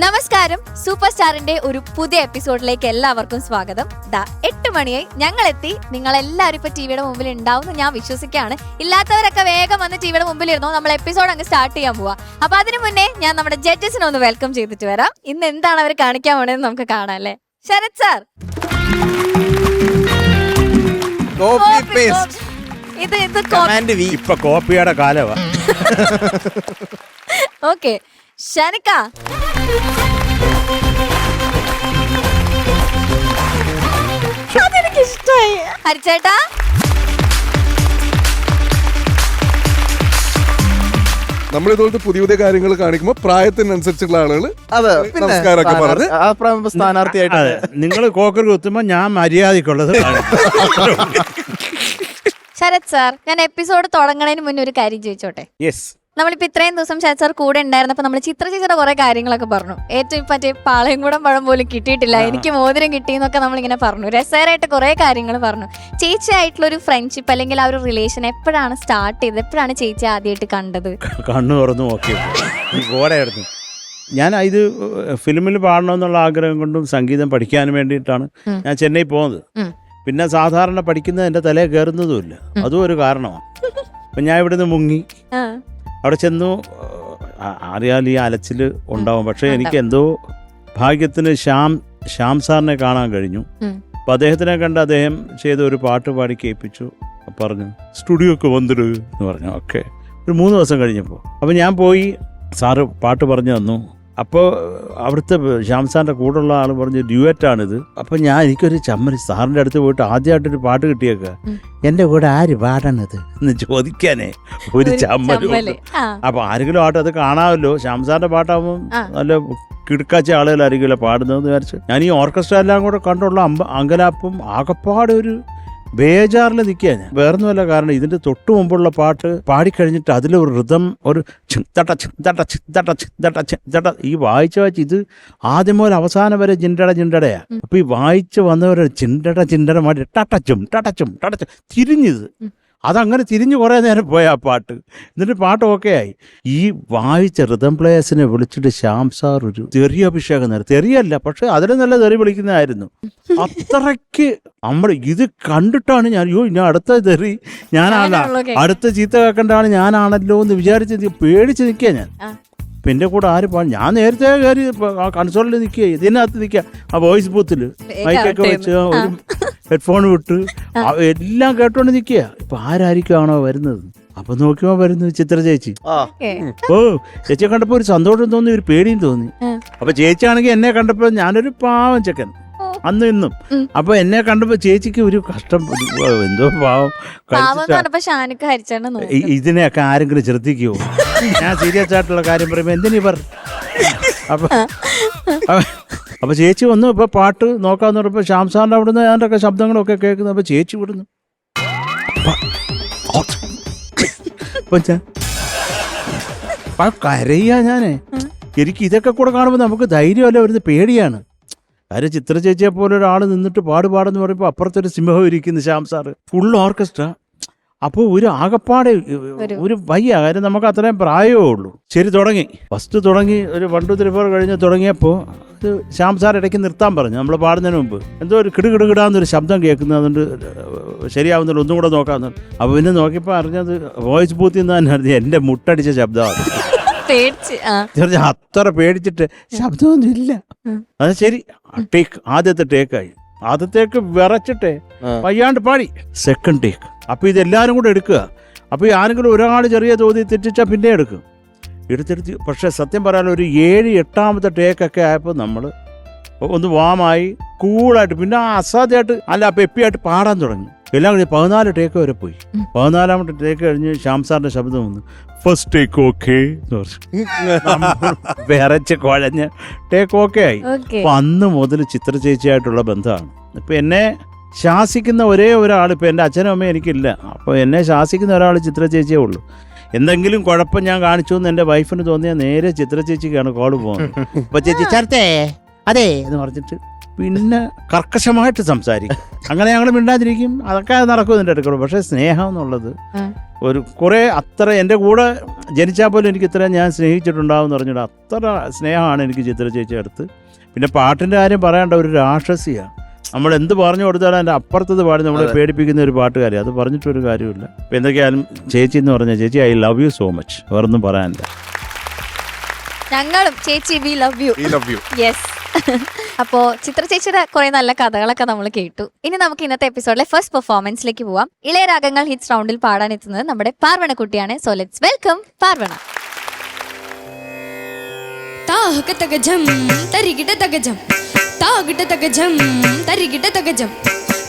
നമസ്കാരം, സൂപ്പർ സ്റ്റാറിന്റെ ഒരു പുതിയ എപ്പിസോഡിലേക്ക് എല്ലാവർക്കും സ്വാഗതം. 8 മണിയായി, ഞങ്ങൾ എത്തി. നിങ്ങൾ എല്ലാവരും ഇപ്പൊ ടിവിയുടെ മുമ്പിൽ ഉണ്ടാവും ഞാൻ വിശ്വസിക്കുകയാണ്. ഇല്ലാത്തവരൊക്കെ വേഗം വന്ന് ടിവിയുടെ മുമ്പിൽ ഇരുന്നോ, നമ്മൾ എപ്പിസോഡ് അങ്ങ് സ്റ്റാർട്ട് ചെയ്യാൻ പോവാ. അപ്പൊ അതിനു മുന്നേ ഞാൻ നമ്മുടെ ജഡ്ജസിനെ ഒന്ന് വെൽക്കം ചെയ്തിട്ട് വരാം. ഇന്ന് എന്താണ് അവർ കാണിക്കാൻ പോണെന്ന് നമുക്ക് കാണാം അല്ലേ. ശരത് സാർ, ഇപ്പൊ കോപ്പിയുടെ കാലവാ. ഓക്കെ, ഷനിക. അതെനിക്ക് ഇഷ്ടായി. ഹരിച്ചേട്ടാ, നമ്മളിതുപോലത്തെ പുതിയ പുതിയ കാര്യങ്ങൾ കാണിക്കുമ്പോൾ പ്രായത്തിനനുസരിച്ചുള്ള ആളുകൾ നമസ്കാരമൊക്കെ പറഞ്ഞ് സ്ഥാനാർത്ഥിയായിട്ട് നിങ്ങൾ കോക്കർ കുത്തുമ്പോ ഞാൻ മര്യാദക്കുള്ളത്. ശരത് സാർ, ഞാൻ എപ്പിസോഡ് തുടങ്ങുന്നതിന് മുന്നേ ഒരു കാര്യം ചോദിച്ചോട്ടെ. യെസ്. നമ്മളിപ്പോ ഇത്രയും ദിവസം ശരത് സാർ കൂടെ ഉണ്ടായിരുന്നപ്പോ നമ്മൾ ചിത്ര ചേച്ചിയുടെ കുറെ കാര്യങ്ങളൊക്കെ പറഞ്ഞു. ഏറ്റവും മറ്റേ പാളയംകൂടം പഴം പോലും കിട്ടിയിട്ടില്ല, എനിക്ക് മോതിരം കിട്ടിയെന്നൊക്കെ നമ്മളിങ്ങനെ പറഞ്ഞു. രസകരമായിട്ട് കുറെ കാര്യങ്ങൾ പറഞ്ഞു. ചേച്ചി ആയിട്ടുള്ള ഒരു ഫ്രണ്ട്ഷിപ്പ് അല്ലെങ്കിൽ ആ ഒരു റിലേഷൻ എപ്പോഴാണ് സ്റ്റാർട്ട് ചെയ്തത്? എപ്പോഴാണ് ചേച്ചി ആദ്യമായിട്ട് കണ്ടത്? കണ്ണു തുറന്നു നോക്കിയായിരുന്നു. ഞാൻ ഇത് ഫിലിമിൽ പാടണമെന്നുള്ള ആഗ്രഹം കൊണ്ടും സംഗീതം പഠിക്കാനും വേണ്ടിയിട്ടാണ് ഞാൻ ചെന്നൈ പോകുന്നത്. പിന്നെ സാധാരണ പഠിക്കുന്നത് എൻ്റെ തലയിൽ കയറുന്നതുമില്ല, അതും ഒരു കാരണമാണ്. അപ്പം ഞാൻ ഇവിടുന്ന് മുങ്ങി അവിടെ ചെന്നു. അറിയാൽ ഈ അലച്ചിൽ ഉണ്ടാവും, പക്ഷേ എനിക്ക് എന്തോ ഭാഗ്യത്തിന് ശ്യാം സാറിനെ കാണാൻ കഴിഞ്ഞു. അപ്പം അദ്ദേഹത്തിനെ കണ്ട് അദ്ദേഹം ചെയ്ത ഒരു പാട്ട് പാടി കേൾപ്പിച്ചു. പറഞ്ഞു സ്റ്റുഡിയോക്ക് വന്നിട് എന്ന് പറഞ്ഞു. ഓക്കെ, ഒരു 3 ദിവസം കഴിഞ്ഞപ്പോൾ അപ്പം ഞാൻ പോയി. സാറ് പാട്ട് പറഞ്ഞു തന്നു. അപ്പോൾ അവിടുത്തെ ശ്യാം സാറിൻ്റെ കൂടെയുള്ള ആൾ പറഞ്ഞു ഡ്യുവറ്റാണിത്. അപ്പം എനിക്കൊരു ചമ്മൽ, സാറിൻ്റെ അടുത്ത് പോയിട്ട് ആദ്യമായിട്ടൊരു പാട്ട് കിട്ടിയേക്കുക. എൻ്റെ കൂടെ ആര് പാടണത് എന്ന് ചോദിക്കാനേ ഒരു ചമ്മൽ. അപ്പം ആരെങ്കിലും ആട്ടെ, അത് കാണാമല്ലോ. ശ്യാം സാറിൻ്റെ പാട്ടാകുമ്പോൾ നല്ല കിടക്കാച്ച ആളുകളായിരിക്കുമല്ലോ പാടുന്നതെന്ന് വിചാരിച്ചു. ഞാൻ ഈ ഓർക്കസ്ട്ര എല്ലാം കൂടെ കണ്ടുള്ള അങ്കലാപ്പും ആകപ്പാടെ ഒരു ബേജാറിൽ നിൽക്കുക. ഞാൻ വേറൊന്നുമല്ല, കാരണം ഇതിൻ്റെ തൊട്ടു മുമ്പുള്ള പാട്ട് പാടിക്കഴിഞ്ഞിട്ട് അതിലൊരു ഋതം, ഒരു ചിന്തട്ട ചിന്തട്ട ചിന്തട്ട ചിന്തട്ട ചിന്തട്ട, ഈ വായിച്ച ഇത് ആദ്യം മുതൽ അവസാനം വരെ ചിണ്ടടയാ. അപ്പൊ ഈ വായിച്ച് വന്നവരെ ചിണ്ടട മാറ്റി ടടച്ചും തിരിഞ്ഞത്. അതങ്ങനെ തിരിഞ്ഞ് കുറേ നേരം പോയ ആ പാട്ട്. എന്നിട്ട് പാട്ട് ഓക്കെ ആയി. ഈ വായിച്ച റിതം പ്ലേയേഴ്സിനെ വിളിച്ചിട്ട് ശ്യാം സാർ ഒരു തെറി അഭിഷേകം നേരം, തെറിയല്ല പക്ഷെ അതിലും നല്ല തെറി വിളിക്കുന്നതായിരുന്നു. അത്രയ്ക്ക് നമ്മൾ ഇത് കണ്ടിട്ടാണ് ഞാൻ അടുത്ത തെറി ഞാനാണല്ലോ, അടുത്ത ചീത്ത കേൾക്കേണ്ടതാണ് ഞാനാണല്ലോ എന്ന് വിചാരിച്ച് പേടിച്ച് നിൽക്കുക ഞാൻ. അപ്പം എൻ്റെ കൂടെ ആര് ഞാൻ നേരത്തെ കയറി ആ കൺസോളിൽ നിൽക്കുക, ഇതിനകത്ത് നിൽക്കുക, ആ വോയിസ് ബൂത്തിൽ മൈക്കൊക്കെ വെച്ച് ഒരു ഹെഡ്ഫോൺ വിട്ട് എല്ലാം കേട്ടോണ്ട് നിൽക്കുക. ഇപ്പൊ ആരായിരിക്കുമാണോ വരുന്നത്? അപ്പൊ നോക്കിയപ്പോ വരുന്നത് ചിത്ര ചേച്ചി. ഓ, ചേച്ചിയെ കണ്ടപ്പോ ഒരു സന്തോഷം തോന്നി, ഒരു പേടിയും തോന്നി. അപ്പൊ ചേച്ചിയാണെങ്കിൽ എന്നെ കണ്ടപ്പോ ഞാനൊരു പാവം ചെക്കൻ അന്നും ഇന്നും. അപ്പൊ എന്നെ കണ്ടപ്പോ ചേച്ചിക്ക് ഒരു കഷ്ടം, എന്തോ പാവം. ഇതിനെയൊക്കെ ആരെങ്കിലും ശ്രദ്ധിക്കുവോ? ഞാൻ സീരിയസ് ആയിട്ടുള്ള കാര്യം പറയുമ്പോ എന്തിനീ പറഞ്ഞു. അപ്പൊ ചേച്ചി വന്നു. ഇപ്പൊ പാട്ട് നോക്കാന്ന് പറഞ്ഞപ്പോ ശ്യാം സാറിന്റെ അവിടുന്ന് അതിൻ്റെ ശബ്ദങ്ങളൊക്കെ കേൾക്കുന്നു. അപ്പൊ ചേച്ചി വിടുന്നു. കരയാ ഞാനേ. എനിക്ക് ഇതൊക്കെ കൂടെ കാണുമ്പോൾ നമുക്ക് ധൈര്യമല്ല, വരുന്ന പേടിയാണ്. കാര്യം ചിത്ര ചേച്ചിയെ പോലെ ഒരാൾ നിന്നിട്ട് പാടുപാടെന്ന് പറയുമ്പോൾ അപ്പുറത്തൊരു സിംഹം ഇരിക്കുന്നു ശ്യാം സാറ്, ഫുൾ ഓർക്കസ്ട്ര. അപ്പോൾ ഒരു ആകപ്പാടെ ഒരു വയ്യ. കാര്യം നമുക്ക് അത്രയും പ്രായമേ ഉള്ളൂ. ശരി, ഫസ്റ്റ് തുടങ്ങി ഒരു 1 2 3 4 കഴിഞ്ഞ് തുടങ്ങിയപ്പോൾ ഇത് ശ്യാം സാർ ഇടയ്ക്ക് നിർത്താൻ പറഞ്ഞു. നമ്മൾ പാടുന്നതിന് മുമ്പ് എന്തോ ഒരു കിടുകിടുകിടാന്നൊരു ശബ്ദം കേൾക്കുന്നത്, അതുകൊണ്ട് ശരിയാവുന്നില്ല, ഒന്നും കൂടെ നോക്കാമെന്ന്. അപ്പോൾ പിന്നെ നോക്കിയപ്പോൾ അറിഞ്ഞത് വോയിസ് ബൂത്തിൽ നിന്ന് തന്നെ അറിഞ്ഞത് എൻ്റെ മുട്ടടിച്ച ശബ്ദമാണ്. അത്ര പേടിച്ചിട്ട് ശബ്ദമൊന്നും ഇല്ല. അത് ശരി, ആദ്യത്തെ ടേക്കായി. ആദ്യത്തേക്ക് വിറച്ചിട്ടേ വയ്യാണ്ട് പാടി. Second take. അപ്പോൾ ഇതെല്ലാവരും കൂടെ എടുക്കുക. അപ്പോൾ ഈ ആരെങ്കിലും ഒരാൾ ചെറിയ തോതിൽ തെറ്റിച്ചാൽ പിന്നെ എടുക്കും. എടുത്തെടുത്ത് പക്ഷേ സത്യം പറയാൻ ഒരു 7 8ാമത്തെ ടേക്കൊക്കെ ആയപ്പോൾ നമ്മൾ ഒന്ന് വാമായി കൂളായിട്ട് പിന്നെ അസാധ്യമായിട്ട് അല്ല പെപ്പിയായിട്ട് പാടാൻ തുടങ്ങി. എല്ലാം കഴിഞ്ഞ് 14 ടേക്ക് വരെ പോയി. 14ാമത്തെ ടേക്ക് കഴിഞ്ഞ് ശ്യാം സാറിന്റെ ശബ്ദം വന്നു, ഫസ്റ്റ് ടേക്ക് ഓക്കെ എന്ന് പറഞ്ഞു. വിറച്ച് കുഴഞ്ഞ് ടേക്ക് ഓക്കെ ആയി. അപ്പൊ അന്ന് മുതൽ ചിത്ര ചേച്ചിയായിട്ടുള്ള ബന്ധമാണ്. ഇപ്പൊ എന്നെ ശാസിക്കുന്ന ഒരേ ഒരാൾ, ഇപ്പൊ എൻ്റെ അച്ഛനും അമ്മയും എനിക്കില്ല. അപ്പോൾ എന്നെ ശാസിക്കുന്ന ഒരാൾ ചിത്ര ചേച്ചിയേ ഉള്ളൂ. എന്തെങ്കിലും കുഴപ്പം ഞാൻ കാണിച്ചു എന്ന് എൻ്റെ വൈഫിന് തോന്നിയാൽ നേരെ ചിത്ര ചേച്ചിക്കാണ് കോള് പോകുന്നത്. അപ്പൊ ചേച്ചി ചർത്തേ അതെ എന്ന് പറഞ്ഞിട്ട് പിന്നെ കർക്കശമായിട്ട് സംസാരിക്കും. അങ്ങനെ ഞങ്ങൾ മിണ്ടാതിരിക്കും. അതൊക്കെ നടക്കും ഇതിൻ്റെ അടുക്കള. പക്ഷേ സ്നേഹം എന്നുള്ളത് ഒരു കുറേ അത്ര എൻ്റെ കൂടെ ജനിച്ചാൽ പോലും എനിക്ക് ഇത്ര ഞാൻ സ്നേഹിച്ചിട്ടുണ്ടാവും എന്ന് പറഞ്ഞിട്ട് അത്ര സ്നേഹമാണ് എനിക്ക് ചിത്ര ചേച്ചി അടുത്ത്. പിന്നെ പാട്ടിൻ്റെ കാര്യം പറയേണ്ട, ഒരു രാക്ഷസിയാണ്. നമ്മൾ എന്ത് പറഞ്ഞു കൊടുത്താലും അതിൻ്റെ അപ്പുറത്തത് പാടി നമ്മളെ പേടിപ്പിക്കുന്ന ഒരു പാട്ടുകാരി. അത് പറഞ്ഞിട്ടൊരു കാര്യമില്ല. ഇപ്പം എന്തൊക്കെയായാലും ചേച്ചി എന്ന് പറഞ്ഞാൽ ചേച്ചി I love you so much, വേറൊന്നും പറയാനില്ല. ഞങ്ങളും ചേച്ചി വി ലവ് യു. യെസ്. അപ്പോ ചിത്ര ചേച്ചിയുടെ കുറെ നല്ല കഥകളൊക്കെ നമ്മൾ കേട്ടു. ഇനി നമുക്ക് ഇന്നത്തെ എപ്പിസോഡിലെ ഫസ്റ്റ് പെർഫോമൻസിലേക്ക് പോവാം. ഇളയരാഗങ്ങൾ ഹിറ്റ്സ് റൗണ്ടിൽ പാടാൻ എത്തുന്നത് നമ്മുടെ പാർവണ കുട്ടിയാണ്. So let's welcome Parvana. താഹക തഗജം തരികിട തഗജം താകിട തഗജം തരികിട തഗജം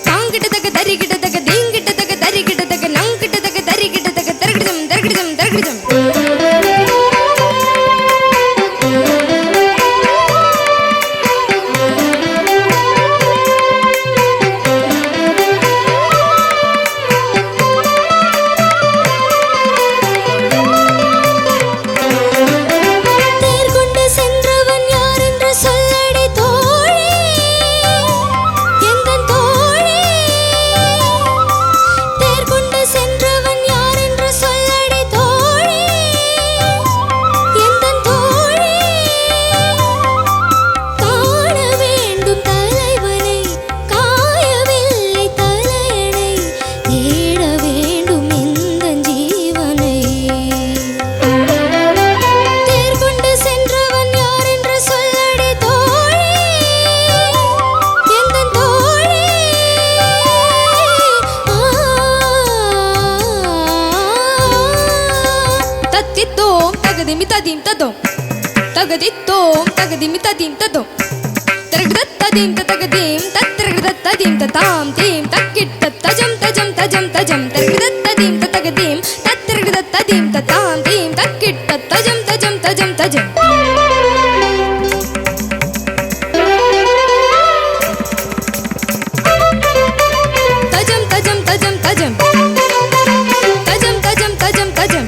താങ്കിട തഗ തരികിട തഗ ദീങ്കിട തഗ തരികിട തഗ നങ്കിട തഗ തരികിട തഗ തരകിടം തരകിടം തരകിടം. തകദിത്തോം തകദിമി തദീം തദോം തരഗദത്തദീം തതകദീം തത്രഗദത്തദീം തതാം തീം തക്കിട്ട തജം തജം തജം തജം തരഗദത്തദീം തതകദീം തത്രഗദത്തദീം തതാം തീം തക്കിട്ട തജം തജം തജം തജം. തജം തജം തജം തജം തജം തജം തജം തജം.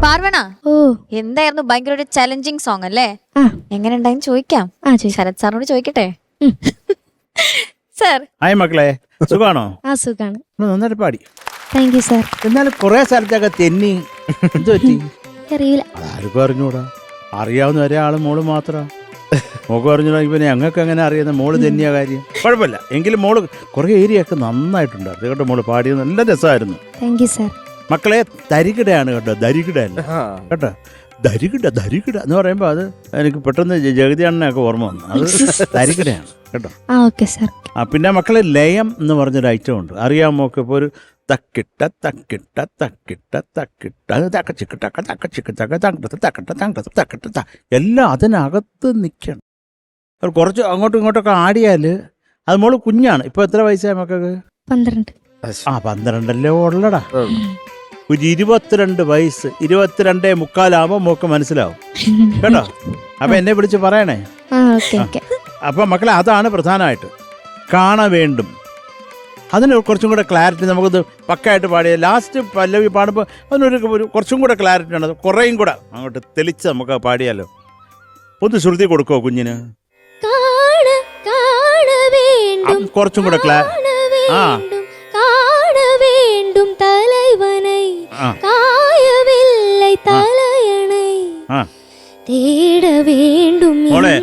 പാർവണ, ഓ എന്തായിരുന്നു ഭയങ്കര ഒരു ചലഞ്ചിങ് സോങ് അല്ലേ? ആ എങ്ങനെ ഉണ്ടായെന്ന് ചോദിക്കാം. ശരത് സാറിനോട് ചോദിക്കട്ടെ. സർ. ഹായ് മക്കളെ, സുഖാണോ? ആ സുഖാണ്. നന്നായിട്ട് പാടി. Thank you sir. എന്നാലും കുറെ സ്ഥലത്തൊക്കെ തെന്നി. എന്ത് പറ്റി? അറിയില്ല. ആർക്കും അറിഞ്ഞൂടാ. അറിയാവുന്ന ഒരാള് മോള് മാത്രം. മോക്ക് അറിഞ്ഞൂടാ. ഇപ്പൊ ഞങ്ങൾക്ക് എങ്ങനെ അറിയുന്ന മോള് തെന്നിയ കാര്യം? കുഴപ്പമില്ല. എങ്കിലും മോള് കുറെ ഏരിയ ഒക്കെ നന്നായിട്ടുണ്ട്. അത് കേട്ടോ, മോള് പാടിയത് നല്ല രസമായിരുന്നു. Thank you sir. മക്കളെ, ദരികിടയാണ് കേട്ടോ, ദരികിട അല്ല കേട്ടോ, ദരികിട ദരികിട എന്ന് പറയുമ്പോൾ അത് എനിക്ക് പെട്ടെന്ന് ജഗതി അണ്ണനൊക്കെ ഓർമ്മ വന്നു. അത് ദരികിടയാണ് കേട്ടോ. ആ ഓക്കെ സാർ. പിന്നെ മക്കളെ, ലയം എന്ന് പറഞ്ഞൊരു ഐറ്റം ഉണ്ട്, അറിയാമോക്ക്? ഇപ്പോൾ ഒരു തക്കിട്ട തക്കിട്ട തക്കിട്ട തക്കിട്ട തക്കച്ചിക്ക് ടക്ക തക്കച്ചിക്ക് തക്ക തക്കട്ട തക്കട്ട തക്കട്ട തക്കട്ട എല്ലാം അതിനകത്ത് നിൽക്കണം. അത് കുറച്ച് അങ്ങോട്ടും ഇങ്ങോട്ടൊക്കെ ആടിയാൽ അത് മോള് കുഞ്ഞാണ്. ഇപ്പൊ എത്ര വയസ്സായി മക്കൾക്ക്? 12. ആ 12 ഉള്ളടാ. ഒരു 22 വയസ്സ്, 22.75 മോക്ക് മനസ്സിലാവും കേട്ടോ. അപ്പൊ എന്നെ വിളിച്ച് പറയണേ. ആ ഓക്കെ ഓക്കെ. അപ്പൊ മക്കളെ, അതാണ് പ്രധാനമായിട്ട് കാണ വേണ്ടും. അതിന് കുറച്ചും കൂടെ ക്ലാരിറ്റി നമുക്കത് പക്കായിട്ട് പാടിയ ലാസ്റ്റ് പല്ലവി പാടുമ്പോൾ അതിനൊരു കുറച്ചും കൂടെ ക്ലാരിറ്റി ഉണ്ട്. കുറേയും കൂടെ അങ്ങോട്ട് തെളിച്ച് നമുക്ക് പാടിയാലോ. ഒന്ന് ശ്രുതി കൊടുക്കോ കുഞ്ഞിന്? കുറച്ചും കൂടെ ആ മോളെ,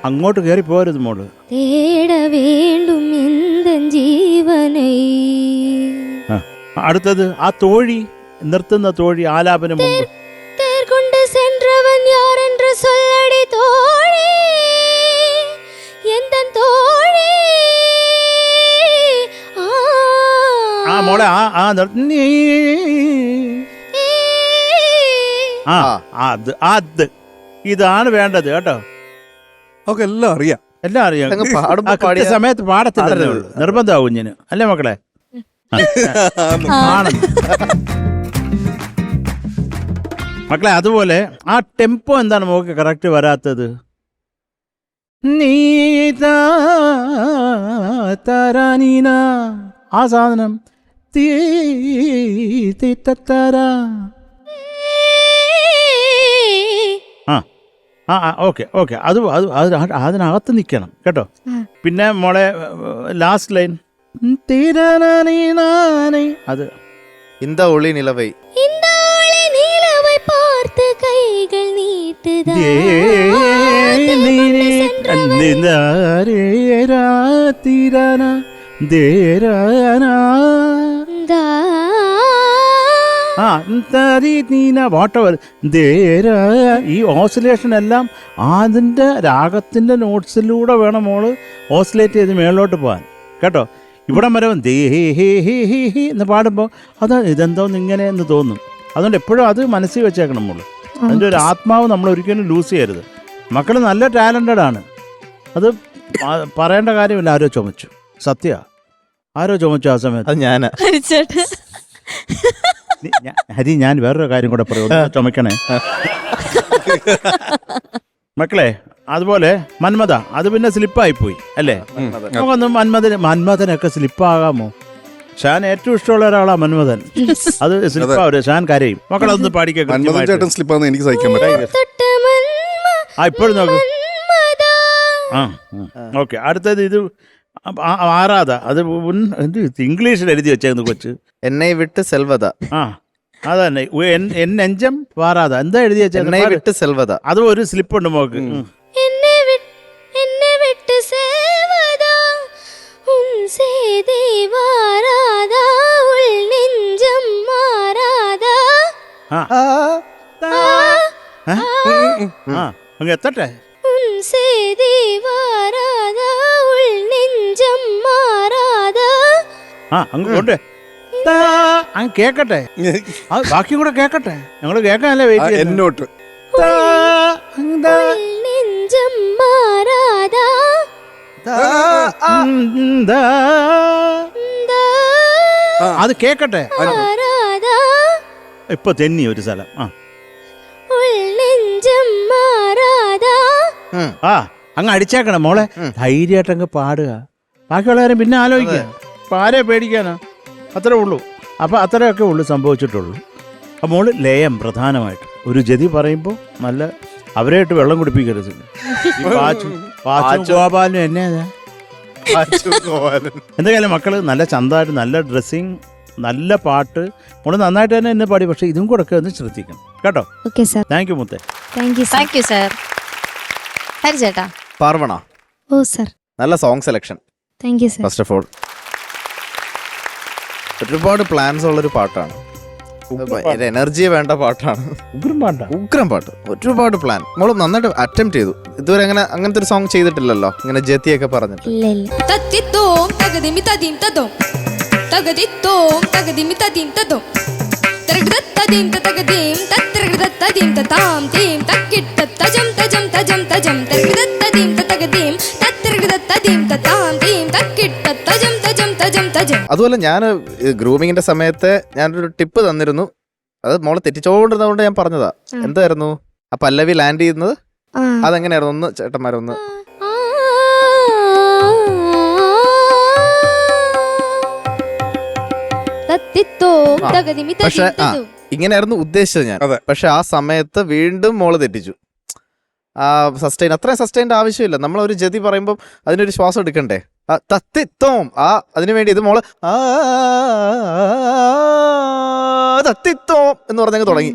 അങ്ങോട്ട് കയറി പോരുത് മോള്. അടുത്തത് ആ തോഴി, നിർത്തുന്ന തോഴി, ആലാപനം മുമ്പ്. ആ മോളെ, ആ അത് ഇതാണ് വേണ്ടത് കേട്ടോ. ഒക്കെ എല്ലാം അറിയാം, എല്ലാം അറിയാം. സമയത്ത് പാടത്തില്ല, നിർബന്ധമാവും കുഞ്ഞിന്, അല്ലേ മക്കളെ? മക്കളെ, അതുപോലെ ആ ടെമ്പോ എന്താണ് മോക്ക് കറക്റ്റ് വരാത്തത്? ആ സാധനം ഓക്കെ ഓക്കെ, അത് അതിനകത്ത് നിൽക്കണം കേട്ടോ. പിന്നെ മോളെ ലാസ്റ്റ് ലൈൻ അത് இந்த ஒளி நிலவை பார்த்து கைகள் நீட்டுதா ഈ ഓസിലേഷൻ എല്ലാം അതിൻ്റെ രാഗത്തിൻ്റെ നോട്ട്സിലൂടെ വേണം മോള് ഓസിലേറ്റ് ചെയ്ത് മേളിലോട്ട് പോകാൻ കേട്ടോ. ഇവിടം വരെ എന്ന് പാടുമ്പോൾ അത് ഇതെന്തോന്ന് ഇങ്ങനെ എന്ന് തോന്നും. അതുകൊണ്ട് എപ്പോഴും അത് മനസ്സിൽ വെച്ചേക്കണം മോള്. അതിൻ്റെ ഒരു ആത്മാവ് നമ്മൾ ഒരിക്കലും ലൂസ് ചെയ്യരുത്. മക്കൾ നല്ല ടാലൻറ്റഡ് ആണ്, അത് പറയേണ്ട കാര്യമില്ല. ആരോ ചുമച്ചു, സത്യ ആരോ ചുമച്ചു ആ സമയത്ത്. ഞാനാ ഹരി, ഞാൻ വേറൊരു കാര്യം കൂടെ പറയും, ചുമക്കണേ മക്കളെ. അതുപോലെ മന്മഥ, അത് പിന്നെ സ്ലിപ്പായി പോയി അല്ലേ? നമുക്കൊന്നും മന്മഥനൊക്കെ സ്ലിപ്പാകാമോ? ഷാൻ ഏറ്റവും ഇഷ്ടമുള്ള ഒരാളാ മന്മഥൻ. അത് സ്ലിപ്പാവര്, ഷാൻ കരയും. മക്കളൊന്ന് പാടിക്കാൻ എനിക്ക് സഹിക്കാൻ പറ്റും. ഇപ്പോഴും നോക്ക്. ഓക്കെ, അടുത്തത് ഇത് ആറാത. അത് ഇംഗ്ലീഷിൽ എഴുതി വെച്ചേന്ന് കൊച്ച്. എന്നെ വിട്ട് സെൽവത. അതന്നെ, എൻ നെഞ്ചം വാറാത. എന്താ എഴുതി വെച്ചേ? എന്നെ വിട്ട് സെൽവത. അത് ഒരു സ്ലിപ്പ് ഉണ്ട് മോക്ക്. അങ്ങ് എത്തട്ടെ. അങ്ങ് കൊണ്ട് അങ്ങ് കേക്കട്ടെ, ബാക്കിയും കൂടെ കേക്കട്ടെ. ഞങ്ങള് കേക്കാനല്ലേ വെയിറ്റ് ചെയ്യുന്നത്. എന്നോട്ട് അത് കേക്കട്ടെ. ഇപ്പൊ തെന്നി ഒരു സ്ഥലം. അങ്ങ് അടിച്ചേക്കണം മോളെ. ധൈര്യമായിട്ട് അങ്ങ് പാടുക. ബാക്കിയുള്ളവരും പിന്നെ ആലോചിക്കുക. ആരെ പേടിക്കാനാ? അത്രേ ഉള്ളൂ. അപ്പോൾ അത്രയൊക്കെ ഉള്ളു സംഭവിച്ചിട്ടുള്ളൂ. അപ്പോൾ മോള് ലയം പ്രധാനമായിട്ട് ഒരു ജതി പറയുമ്പോൾ നല്ല അവരായിട്ട് വെള്ളം കുടിപ്പിക്കരുത്. ഈ പാച്ചും ഗോപാലും എന്നെ എന്തൊക്കെയാലും മക്കള് നല്ല ചന്തമായിട്ട് നല്ല ഡ്രസ്സിങ് നല്ല പാട്ട് മോള് നന്നായിട്ട് തന്നെ എന്നെ പാടി. പക്ഷെ ഇതും കൂടെ ഒക്കെ ഒന്ന് ശ്രദ്ധിക്കണം കേട്ടോ. Okay sir. താങ്ക് യു മുത്തേ. Thank you sir. Thank you sir. Hari ചേട്ടാ. പാർവണ, ഓ സാർ. നല്ല song selection. Thank you sir. First of all ഒരുപാട് പ്ലാൻസ് ഉള്ളൊരു പാട്ടാണ്. എനർജി വേണ്ട പാട്ടാണ്. ഉഗ്രം പാട്ട്, ഒരുപാട് പ്ലാൻ. മോള് നന്നായിട്ട് അറ്റംപ്റ്റ് ചെയ്തു. ഇതുവരെ അങ്ങനത്തെ ഒരു സോങ് ചെയ്തിട്ടില്ലല്ലോ, ഇങ്ങനെ ജതിയൊക്കെ പറഞ്ഞിട്ട്. ഇല്ല ഇല്ല. തത്തിത്തോം തകതിമി തദീം തദോം തകതിത്തോം തകതിമി തദീം തദോം തരഗദത്തദീം തതകദീം തത്രഗദത്തദീം തതാം തീം തക്കിട്ട തജം തജം തജം തജം തരഗദത്തദീം തതകദീം തത്രഗദത്തദീം തതാം തീം തക്കിട്ട തജം തജം തജം തജം. അതുപോലെ ഞാൻ ഗ്രൂമിങ്ങിന്റെ സമയത്ത് ഞാനൊരു ടിപ്പ് തന്നിരുന്നു. അത് മോളെ തെറ്റിച്ചോണ്ടിരുന്നതുകൊണ്ട് ഞാൻ പറഞ്ഞതാ. എന്തായിരുന്നു ആ പല്ലവി ലാൻഡ് ചെയ്യുന്നത്? ആ. അതെങ്ങനെയായിരുന്നു? ഒന്ന് ചേട്ടന്മാരൊന്ന്. തത്തിത്തോം തകതിമി പക്ഷെ തദീം തദോം. ഇങ്ങനെയായിരുന്നു ഉദ്ദേശിച്ചത് ഞാൻ. അതെ. പക്ഷെ ആ സമയത്ത് വീണ്ടും മോള് തെറ്റിച്ചു. ആ സസ്റ്റൈൻ, അത്രയും സസ്റ്റൈൻ്റെ ആവശ്യമില്ല. നമ്മളൊരു ജതി പറയുമ്പോൾ അതിനൊരു ശ്വാസം എടുക്കണ്ടേ? തത്തിത്തോം അതിനു വേണ്ടി ഇത് മോള് തത്തിത്തോം എന്ന് പറഞ്ഞങ്ങ് തുടങ്ങി.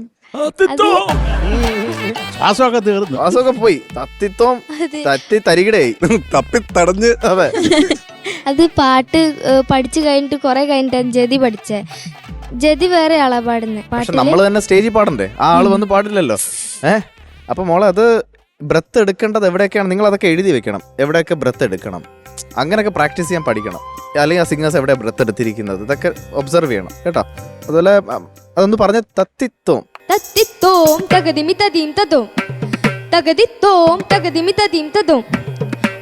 ശ്വാസമൊക്കെ തീർന്നു, ശ്വാസമൊക്കെ പോയി. തത്തിത്തോം അത് തട്ടി തരികിടയായി. തപ്പി തടഞ്ഞ്. അതെ. അത് പാട്ട് പഠിച്ചു കഴിഞ്ഞിട്ട് കുറെ കഴിഞ്ഞിട്ടാണ് ജതി പഠിച്ചേ. ജതി വേറെ ആളാ പാടുന്നത് പക്ഷെ പാട്ടില്. നമ്മൾ തന്നെ സ്റ്റേജിൽ പാടണ്ടേ? ആ ആള് വന്ന് പാടില്ലല്ലോ. അപ്പൊ മോളെ അത് ബ്രത്ത് എടുക്കേണ്ടത് എവിടെയൊക്കെയാണ് നിങ്ങൾ അതൊക്കെ എഴുതി വെക്കണം. എവിടെയൊക്കെ ബ്രത്ത് എടുക്കണം, അങ്ങനെയൊക്കെ പ്രാക്ടീസ് ചെയ്യാൻ പഠിക്കണം. അല്ലെങ്കിൽ ആ സിംഗേഴ്സ് എവിടെ ബ്രത്ത് എടുത്തിരിക്കുന്നത് ഇതൊക്കെ ഒബ്സർവ് ചെയ്യണം കേട്ടോ. അതുപോലെ അതൊന്ന് പറഞ്ഞ തത്തിത്തോം തത്തിത്തോം തകതിമി തദീം തദോം തകതിത്തോം തകതിമി തദീം തദോം